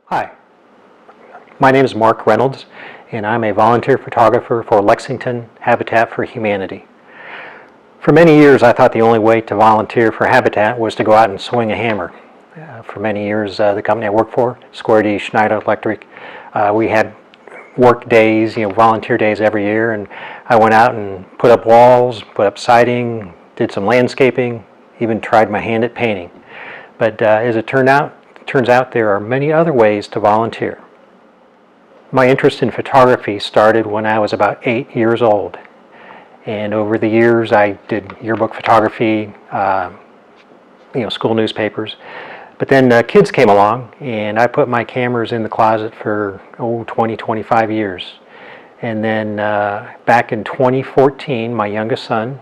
Hi, my name is Mark Reynolds, and I'm a volunteer photographer for Lexington Habitat for Humanity. For many years, I thought the only way to volunteer for Habitat was to go out and swing a hammer. For many years, the company I worked for, Square D Schneider Electric, we had work days, volunteer days every year, and I went out and put up walls, put up siding, did some landscaping, even tried my hand at painting. But as it turns out there are many other ways to volunteer. My interest in photography started when I was about 8 years old. And over the years I did yearbook photography, school newspapers. But then kids came along and I put my cameras in the closet for 20, 25 years. And then back in 2014, my youngest son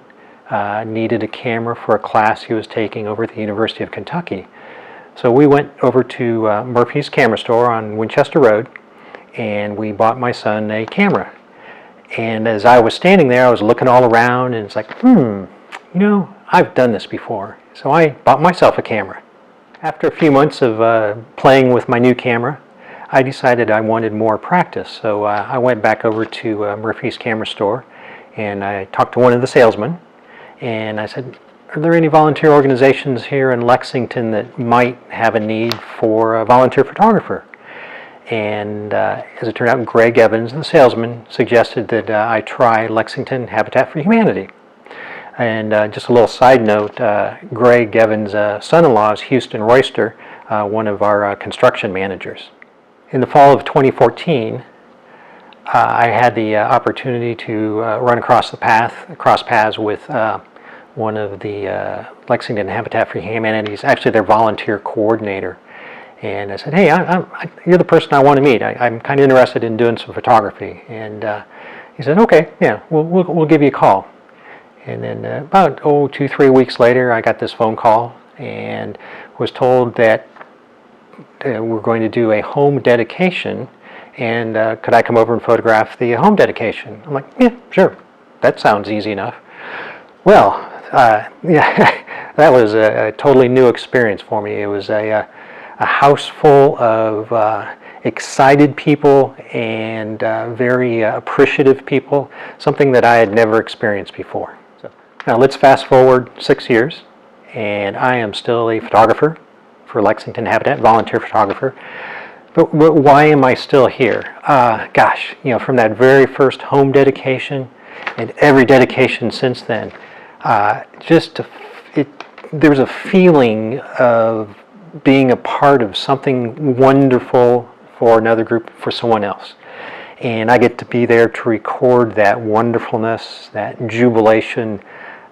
needed a camera for a class he was taking over at the University of Kentucky. So we went over to Murphy's Camera Store on Winchester Road, and we bought my son a camera. And as I was standing there, I was looking all around, and it's like, I've done this before. So I bought myself a camera. After a few months of playing with my new camera, I decided I wanted more practice. So I went back over to Murphy's Camera Store, and I talked to one of the salesmen, and I said, are there any volunteer organizations here in Lexington that might have a need for a volunteer photographer? And as it turned out, Greg Evans, the salesman, suggested that I try Lexington Habitat for Humanity. And just a little side note, Greg Evans' son-in-law is Houston Royster, one of our construction managers. In the fall of 2014, I had the opportunity to run across paths with one of the Lexington Habitat for Humanity's, actually their volunteer coordinator. And I said, hey, you're the person I want to meet. I'm kind of interested in doing some photography. And he said, okay, yeah, we'll give you a call. And then about 2-3 weeks later, I got this phone call and was told that we're going to do a home dedication, and could I come over and photograph the home dedication? I'm like, yeah, sure, that sounds easy enough. Well, that was a totally new experience for me. It was a house full of excited people and very appreciative people, something that I had never experienced before. So now let's fast forward 6 years, and I am still a photographer for Lexington Habitat, volunteer photographer. But why am I still here? From that very first home dedication and every dedication since then, there's a feeling of being a part of something wonderful for another group, for someone else. And I get to be there to record that wonderfulness, that jubilation,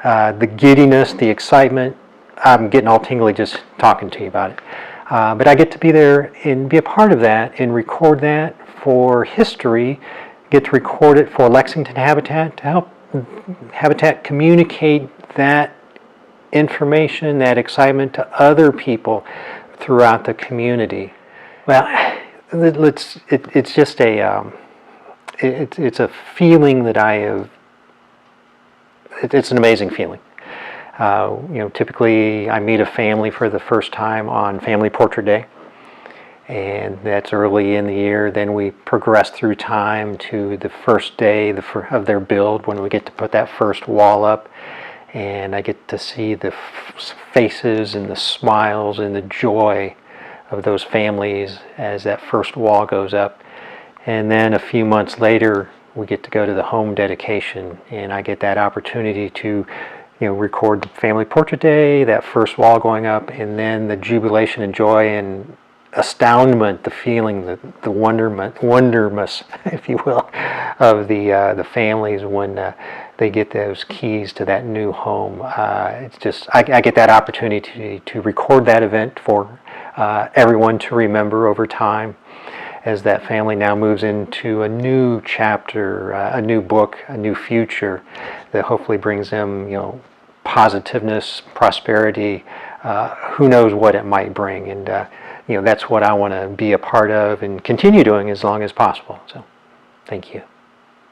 the giddiness, the excitement. I'm getting all tingly just talking to you about it. But I get to be there and be a part of that and record that for history, get to record it for Lexington Habitat to help Habitat communicate that information, that excitement to other people throughout the community. Well, it's just it's a feeling that I have. It's an amazing feeling. Typically I meet a family for the first time on Family Portrait Day, and that's early in the year. Then we progress through time to the first day of their build, when we get to put that first wall up, and I get to see the faces and the smiles and the joy of those families as that first wall goes up. And then a few months later, we get to go to the home dedication, and I get that opportunity to record the Family Portrait Day, that first wall going up, and then the jubilation and joy and astoundment, the feeling, the wonderment, if you will, of the families when they get those keys to that new home. It's just, I get that opportunity to record that event for everyone to remember over time, as that family now moves into a new chapter, a new book, a new future that hopefully brings them, positiveness, prosperity. Who knows what it might bring, and that's what I want to be a part of and continue doing as long as possible. So, thank you.